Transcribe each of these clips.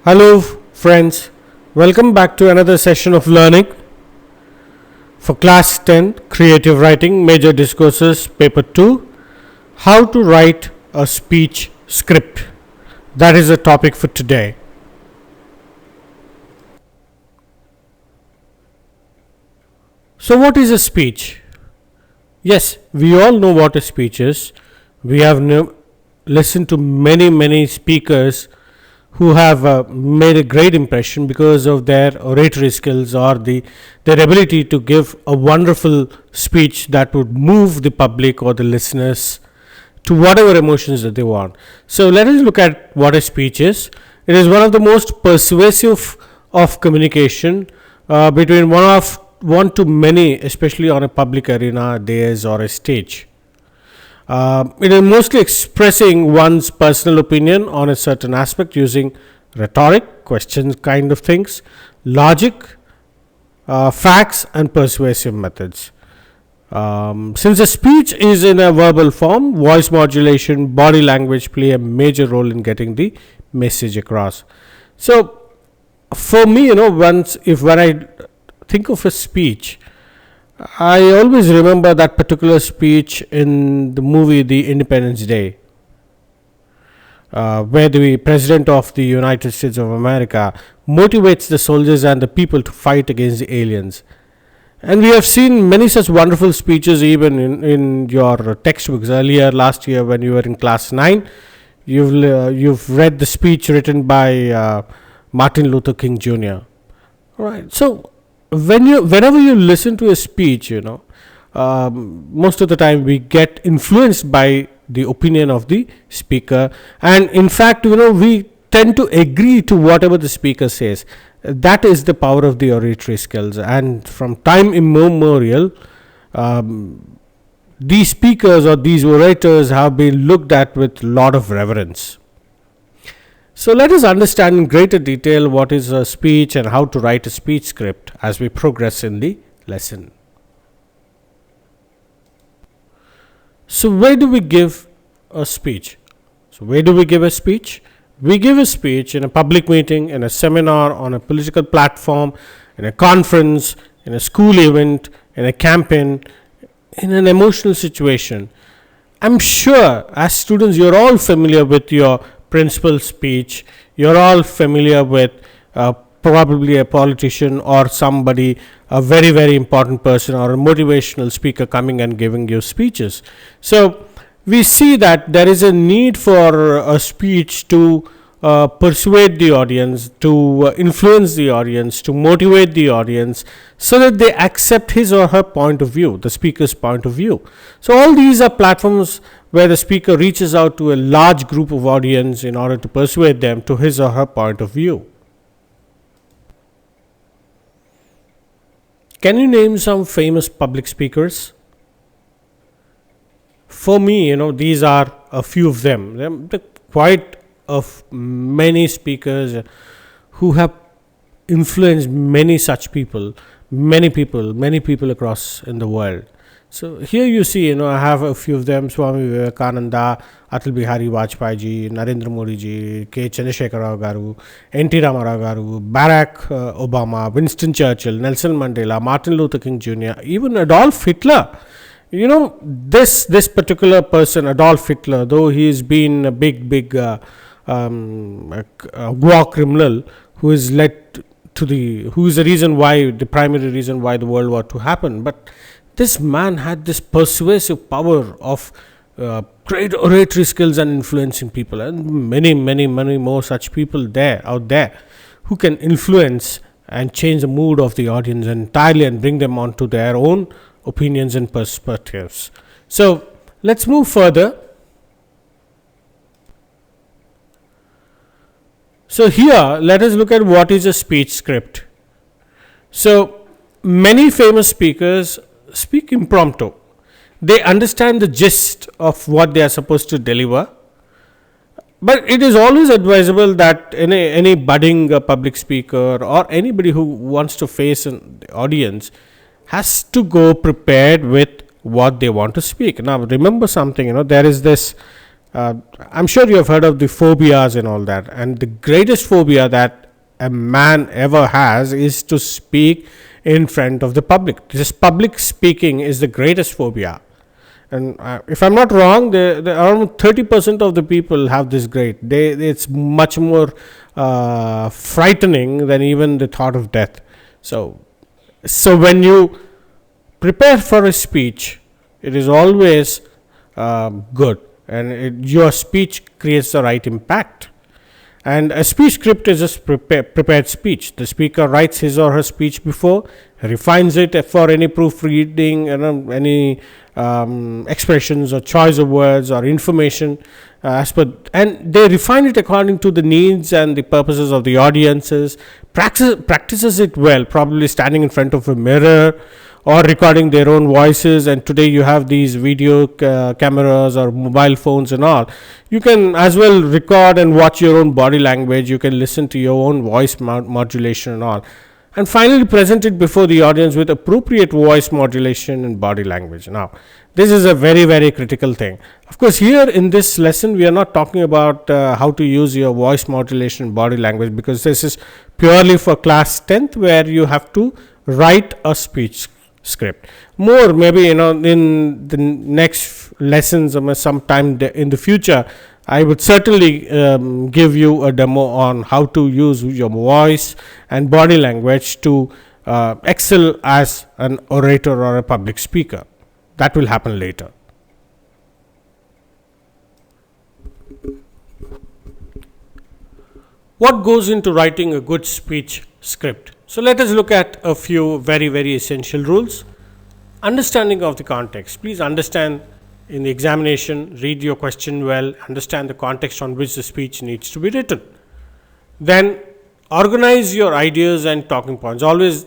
Hello, friends. Welcome back to another session of learning for Class 10 Creative Writing, Major Discourses, Paper 2 How to Write a Speech Script. That is the topic for today. So, what is a speech? Yes, we all know what a speech is. We have listened to many speakers who have made a great impression because of their oratory skills or their ability to give a wonderful speech that would move the public or the listeners to whatever emotions that they want. So let us look at what a speech is. It is one of the most persuasive of communication between one to many, especially on a public arena, dais or a stage. It is mostly expressing one's personal opinion on a certain aspect using rhetoric, questions kind of things, logic, facts, and persuasive methods. Since the speech is in a verbal form, voice modulation, body language play a major role in getting the message across. So, for me, when I think of a speech, I always remember that particular speech in the movie The Independence Day, where the President of the United States of America motivates the soldiers and the people to fight against the aliens. And we have seen many such wonderful speeches even in your textbooks. Earlier last year, when you were in class 9, you've read the speech written by Martin Luther King Jr. Right. So whenever you listen to a speech, most of the time we get influenced by the opinion of the speaker, and in fact, we tend to agree to whatever the speaker says. That is the power of the oratory skills, and from time immemorial, these speakers or these orators have been looked at with a lot of reverence. So let us understand in greater detail what is a speech and how to write a speech script as we progress in the lesson. So where do we give a speech? We give a speech in a public meeting, in a seminar, on a political platform, in a conference, in a school event, in a campaign, in an emotional situation. I'm sure as students you're all familiar with your principal speech. You're all familiar with probably a politician or somebody, a very important person or a motivational speaker coming and giving you speeches. So we see that there is a need for a speech to persuade the audience, to influence the audience, to motivate the audience so that they accept his or her point of view, the speaker's point of view. So all these are platforms where the speaker reaches out to a large group of audience in order to persuade them to his or her point of view. Can you name some famous public speakers? For me, these are a few of them. There are quite of many speakers who have influenced many such people, many people across in the world. So here you see, I have a few of them: Swami Vivekananda, Atal Bihari Vajpayee ji, Narendra Modi ji, K. Chandrasekhar Rao garu, N.T. Ramarao garu, Barack Obama, Winston Churchill, Nelson Mandela, Martin Luther King Jr., even Adolf Hitler. This particular person, Adolf Hitler, though he has been a big war criminal who is the primary reason why the World War II happened, but this man had this persuasive power of great oratory skills and influencing people, and many more such people out there who can influence and change the mood of the audience entirely and bring them onto their own opinions and perspectives. So let's move further. So here let us look at what is a speech script. So many famous speakers speak impromptu. They understand the gist of what they are supposed to deliver, but it is always advisable that any budding public speaker or anybody who wants to face an audience has to go prepared with what they want to speak. Now remember something, there is this I'm sure you have heard of the phobias and all that. And the greatest phobia that a man ever has is to speak in front of the public. This public speaking is the greatest phobia. And if I'm not wrong, around 30% of the people have this great. It's much more frightening than even the thought of death. So when you prepare for a speech, it is always good, and your speech creates the right impact. And a speech script is just prepared speech. The speaker writes his or her speech before, refines it for any proofreading, any expressions or choice of words or information, and they refine it according to the needs and the purposes of the audiences. Practices it well, probably standing in front of a mirror or recording their own voices. And today you have these video cameras or mobile phones and all. You can as well record and watch your own body language. You can listen to your own voice modulation and all, and finally present it before the audience with appropriate voice modulation and body language. Now, this is a very, very critical thing. Of course, here in this lesson, we are not talking about how to use your voice modulation and body language, because this is purely for class 10th, where you have to write a speech script. More maybe, in the next lessons or sometime in the future, I would certainly give you a demo on how to use your voice and body language to excel as an orator or a public speaker. That will happen later. What goes into writing a good speech script? So let us look at a few very, very essential rules. Understanding of the context. Please understand in the examination, read your question well, understand the context on which the speech needs to be written. Then organize your ideas and talking points. Always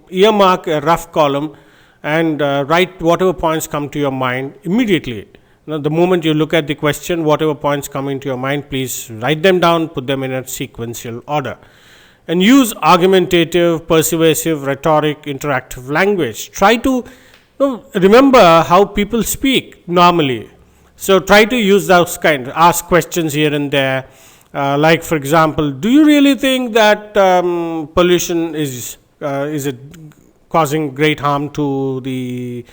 earmark a rough column and write whatever points come to your mind immediately. The moment you look at the question, whatever points come into your mind, please write them down, put them in a sequential order. And use argumentative, persuasive, rhetoric, interactive language. Try to remember how people speak normally. So try to use those ask questions here and there. Like, for example, do you really think that pollution is it causing great harm to the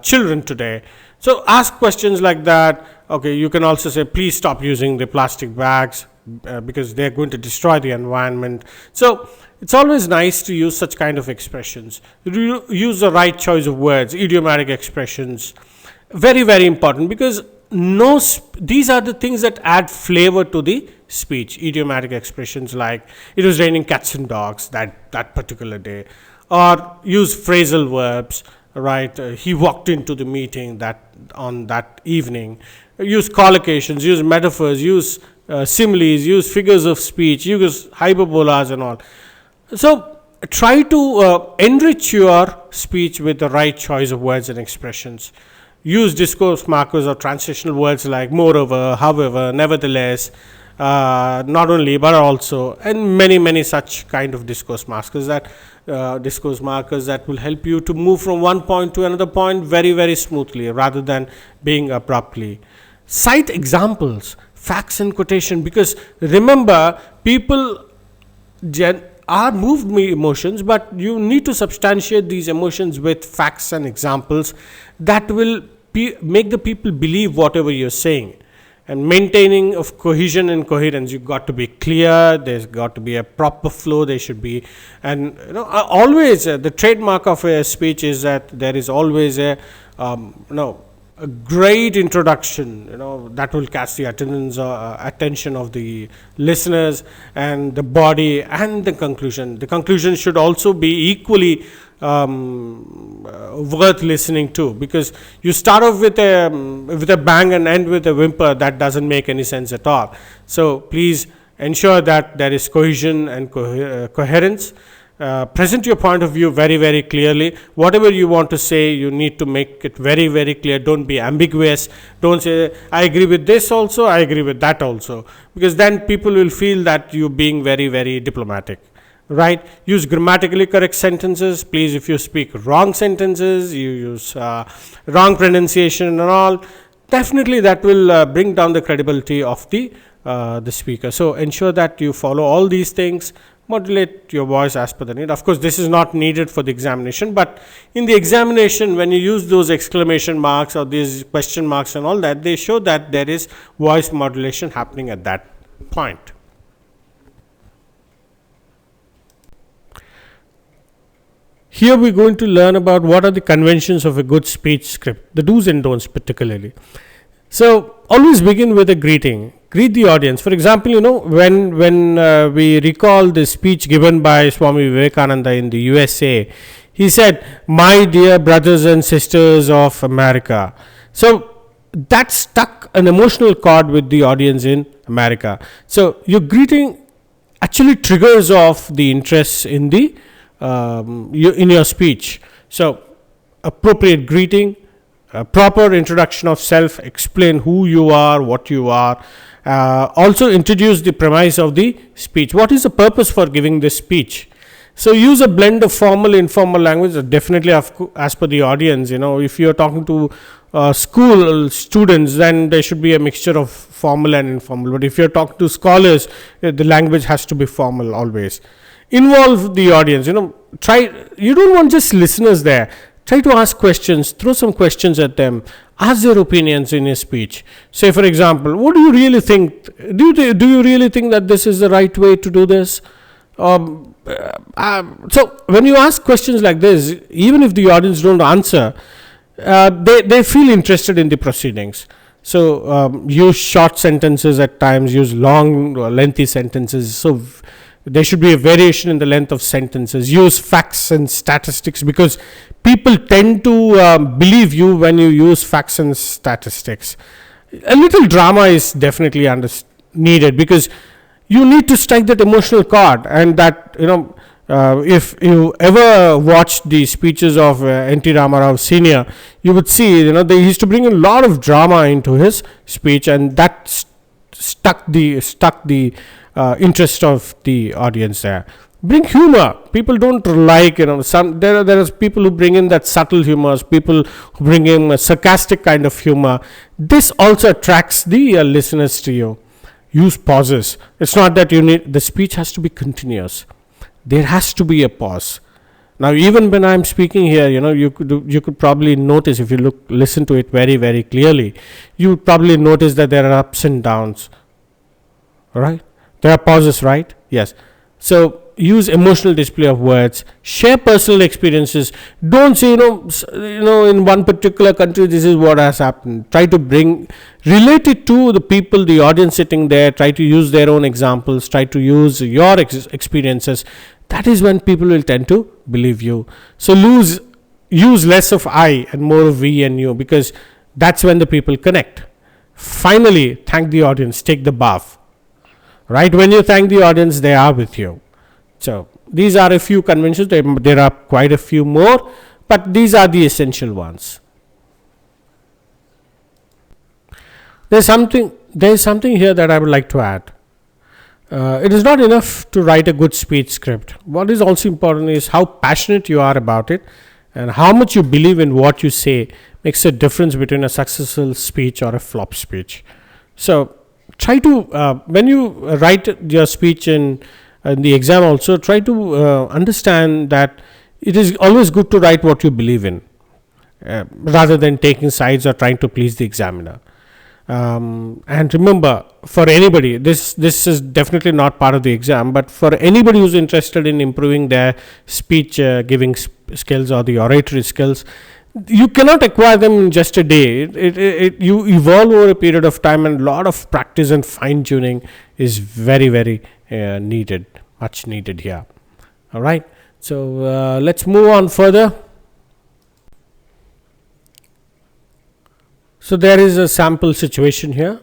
children today? So ask questions like that. Okay, you can also say, please stop using the plastic bags because they're going to destroy the environment. So it's always nice to use such kind of expressions. Use the right choice of words, idiomatic expressions. Very, very important, because these are the things that add flavor to the speech. Idiomatic expressions like, it was raining cats and dogs that particular day. Or use phrasal verbs, right? He walked into the meeting on that evening. Use collocations, use metaphors, use similes, use figures of speech, use hyperbolas and all. So try to enrich your speech with the right choice of words and expressions. Use discourse markers or transitional words like moreover, however, nevertheless, not only but also, and many, many such kind of discourse markers that will help you to move from one point to another point very, very smoothly rather than being abruptly. Cite examples, facts and quotation, because remember, people are moved emotions, but you need to substantiate these emotions with facts and examples that will make the people believe whatever you're saying. And maintaining of cohesion and coherence, you've got to be clear, there's got to be a proper flow, there should be, and always the trademark of a speech is that there is always a great introduction, that will catch the attention of the listeners, and the body, and the conclusion. The conclusion should also be equally worth listening to, because you start off with a bang and end with a whimper. That doesn't make any sense at all. So please ensure that there is cohesion and coherence. Present your point of view very, very clearly. Whatever you want to say, you need to make it very, very clear. Don't be ambiguous. Don't say, I agree with this also, I agree with that also, because then people will feel that you're being very, very diplomatic. Right? Use grammatically correct sentences. Please, if you speak wrong sentences, you use wrong pronunciation and all, definitely that will bring down the credibility of the speaker. So ensure that you follow all these things. Modulate your voice as per the need. Of course, this is not needed for the examination, but in the examination, when you use those exclamation marks or these question marks and all that, they show that there is voice modulation happening at that point. Here we're going to learn about what are the conventions of a good speech script, the do's and don'ts particularly. So always begin with a greeting. Greet the audience. For example, when we recall the speech given by Swami Vivekananda in the USA, he said, "My dear brothers and sisters of America." So that stuck an emotional chord with the audience in America. So your greeting actually triggers off the interest in the in your speech. So appropriate greeting, a proper introduction of self, explain who you are, what you are. Also introduce the premise of the speech. What is the purpose for giving this speech? So use a blend of formal, informal language. Definitely, as per the audience, if you are talking to school students, then there should be a mixture of formal and informal. But if you are talking to scholars, the language has to be formal always. Involve the audience. Try. You don't want just listeners there. Try to ask questions, throw some questions at them, ask their opinions in your speech. Say, for example, what do you really think? Do you really think that this is the right way to do this? So when you ask questions like this, even if the audience don't answer, they feel interested in the proceedings. So use short sentences at times, use long, lengthy sentences. So there should be a variation in the length of sentences. Use facts and statistics, because people tend to believe you when you use facts and statistics. A little drama is definitely needed, because you need to strike that emotional chord. And that, if you ever watched the speeches of N.T. Ramarao Senior, you would see, they used to bring a lot of drama into his speech, and that stuck the interest of the audience there. Bring humor. People don't like, there are people who bring in that subtle humor, people who bring in a sarcastic kind of humor. This also attracts the listeners to you. Use pauses. It's not that the speech has to be continuous. There has to be a pause. Now, even when I'm speaking here, you could probably notice, if you listen to it very, very clearly, you would probably notice that there are ups and downs. All right? There are pauses, right? Yes. So use emotional display of words. Share personal experiences. Don't say, in one particular country, this is what has happened. Try to relate it to the people, the audience sitting there. Try to use their own examples. Try to use your experiences. That is when people will tend to believe you. So use less of I and more of we and you, because that's when the people connect. Finally, thank the audience. Take the bow. Right when you thank the audience, they are with you. So these are a few conventions. There are quite a few more, but these are the essential ones. There is something here that I would like to add. It is not enough to write a good speech script. What is also important is how passionate you are about it, and how much you believe in what you say makes a difference between a successful speech or a flop speech. So try to, when you write your speech in the exam also, try to understand that it is always good to write what you believe in, rather than taking sides or trying to please the examiner. And remember, for anybody, this is definitely not part of the exam, but for anybody who's interested in improving their speech giving skills or the oratory skills, you cannot acquire them in just a day. You evolve over a period of time, and a lot of practice and fine tuning is very, very needed, much needed here. All right. So let's move on further. So there is a sample situation here.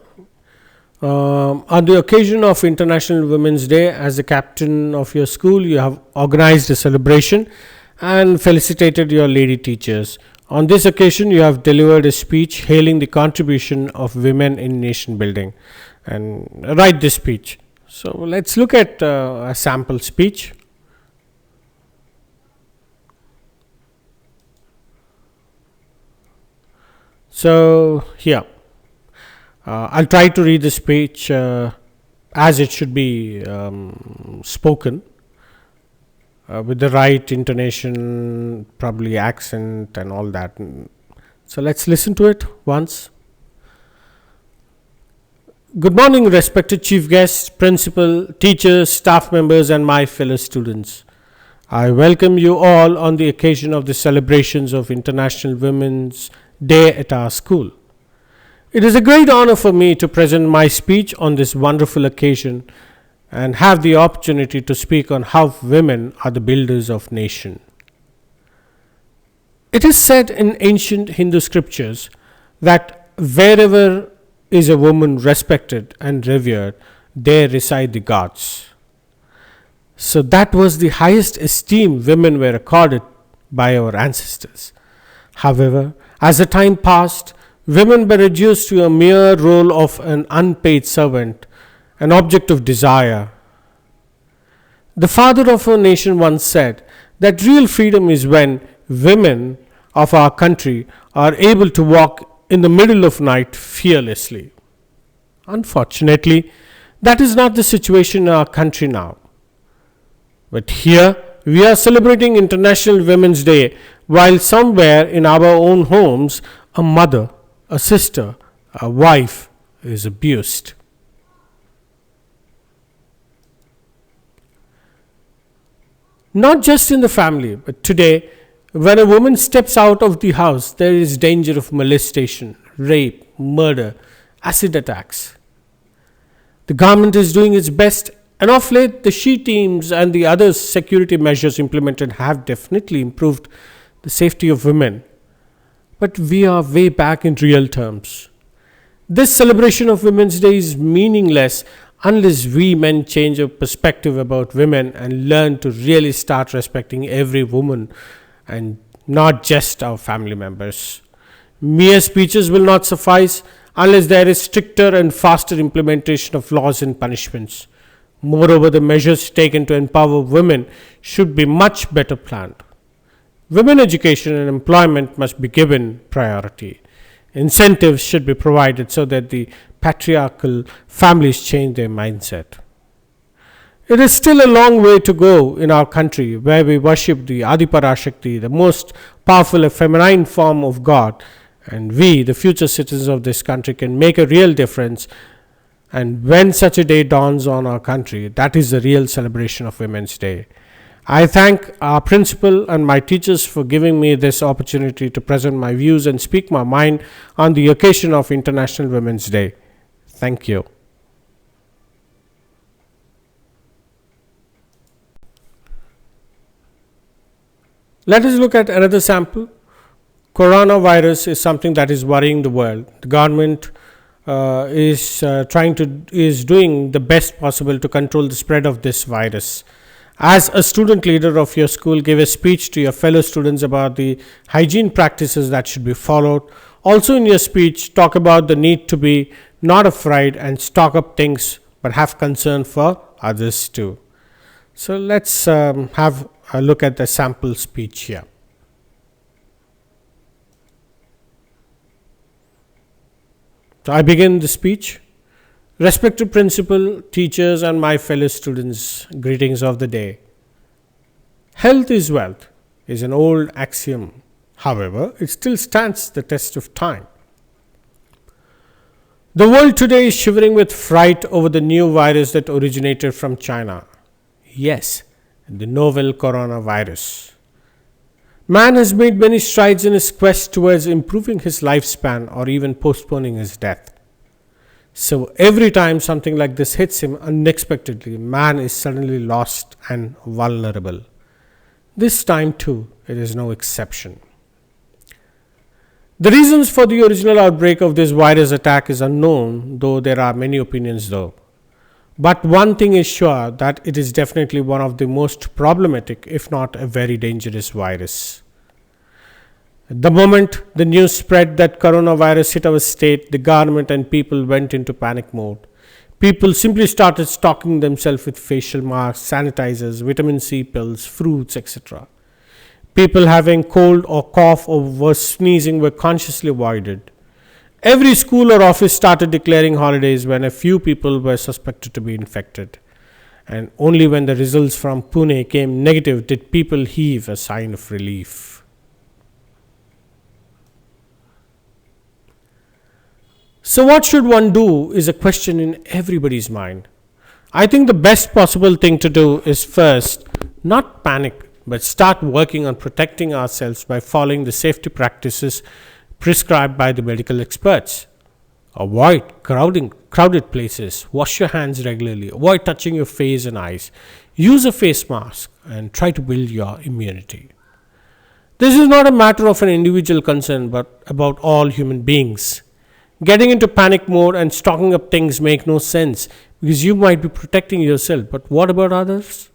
On the occasion of International Women's Day, as the captain of your school, you have organized a celebration and felicitated your lady teachers. On this occasion, you have delivered a speech hailing the contribution of women in nation building, and write this speech. So let's look at a sample speech. So here, I'll try to read the speech as it should be spoken, with the right intonation, probably accent, and all that. So let's listen to it once. Good morning, respected chief guests, principal, teachers, staff members, and my fellow students. I welcome you all on the occasion of the celebrations of International Women's Day at our school. It is a great honor for me to present my speech on this wonderful occasion and have the opportunity to speak on how women are the builders of nation. It is said in ancient Hindu scriptures that wherever is a woman respected and revered, there reside the gods. So that was the highest esteem women were accorded by our ancestors. However, as the time passed, women were reduced to a mere role of an unpaid servant, an object of desire. The father of our nation once said that real freedom is when women of our country are able to walk in the middle of night fearlessly. Unfortunately, that is not the situation in our country now. But here we are celebrating International Women's Day while somewhere in our own homes a mother, a sister, a wife is abused. Not just in the family, but today, when a woman steps out of the house, there is danger of molestation, rape, murder, acid attacks. The government is doing its best, and of late, the SHE teams and the other security measures implemented have definitely improved the safety of women. But we are way back in real terms. This celebration of Women's Day is meaningless unless we men change our perspective about women and learn to really start respecting every woman and not just our family members. Mere speeches will not suffice unless there is stricter and faster implementation of laws and punishments. Moreover, the measures taken to empower women should be much better planned. Women education and employment must be given priority. Incentives should be provided so that the patriarchal families change their mindset. It is still a long way to go in our country where we worship the Adiparashakti, the most powerful and feminine form of God, and we, the future citizens of this country, can make a real difference. And when such a day dawns on our country, that is the real celebration of Women's Day. I thank our principal and my teachers for giving me this opportunity to present my views and speak my mind on the occasion of International Women's Day. Thank you. Let us look at another sample. Coronavirus is something that is worrying the world. The government is doing the best possible to control the spread of this virus. As a student leader of your school, give a speech to your fellow students about the hygiene practices that should be followed. Also in your speech, talk about the need to be not afraid and stock up things, but have concern for others too. So let's have a look at the sample speech here. So I begin the speech. Respected principal, teachers, and my fellow students, greetings of the day. Health is wealth is an old axiom. However, it still stands the test of time. The world today is shivering with fright over the new virus that originated from China. Yes, the novel coronavirus. Man has made many strides in his quest towards improving his lifespan or even postponing his death. So every time something like this hits him unexpectedly, man is suddenly lost and vulnerable. This time too, it is no exception. The reasons for the original outbreak of this virus attack is unknown, though there are many opinions though. But one thing is sure, that it is definitely one of the most problematic, if not a very dangerous virus. The moment the news spread that coronavirus hit our state, the government and people went into panic mode. People simply started stocking themselves with facial masks, sanitizers, vitamin C pills, fruits, etc. People having cold or cough or were sneezing were consciously avoided. Every school or office started declaring holidays when a few people were suspected to be infected. And only when the results from Pune came negative did people heave a sigh of relief. So, what should one do is a question in everybody's mind. I think the best possible thing to do is first not panic, but start working on protecting ourselves by following the safety practices prescribed by the medical experts. Avoid crowded places, wash your hands regularly, avoid touching your face and eyes, use a face mask, and try to build your immunity. This is not a matter of an individual concern but about all human beings. Getting into panic mode and stocking up things make no sense because you might be protecting yourself, but what about others?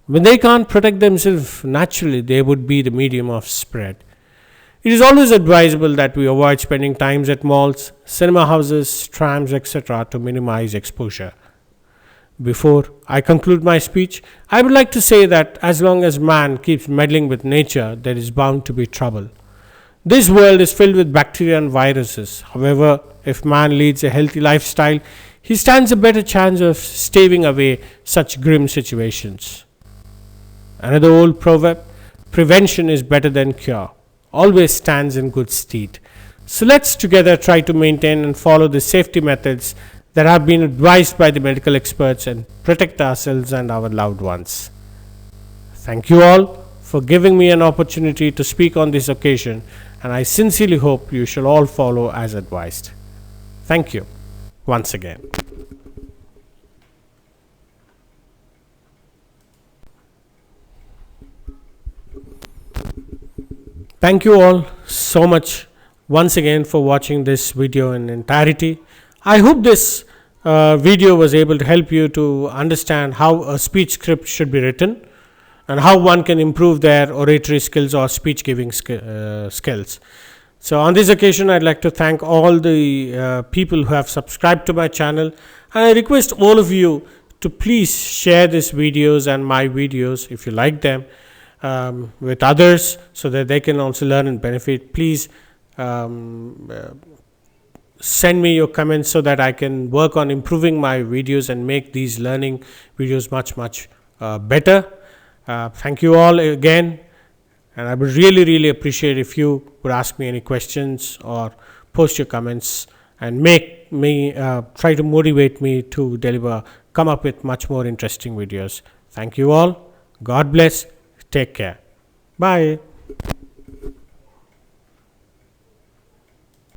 When they can't protect themselves naturally, they would be the medium of spread. It is always advisable that we avoid spending times at malls, cinema houses, trams, etc. to minimize exposure. Before I conclude my speech, I would like to say that as long as man keeps meddling with nature, there is bound to be trouble. This world is filled with bacteria and viruses. However, if man leads a healthy lifestyle, he stands a better chance of staving away such grim situations. Another old proverb, prevention is better than cure, always stands in good stead. So let's together try to maintain and follow the safety methods that have been advised by the medical experts and protect ourselves and our loved ones. Thank you all for giving me an opportunity to speak on this occasion, and I sincerely hope you shall all follow as advised. Thank you once again. Thank you all so much once again for watching this video in entirety. I hope this video was able to help you to understand how a speech script should be written and how one can improve their oratory skills or speech giving skills. So on this occasion, I'd like to thank all the people who have subscribed to my channel, and I request all of you to please share these videos and my videos if you like them with others so that they can also learn and benefit. Please send me your comments so that I can work on improving my videos and make these learning videos much better. Thank you all again, and I would really appreciate if you would ask me any questions or post your comments and make me try to motivate me to come up with much more interesting videos. Thank you all. God bless. Take care. Bye.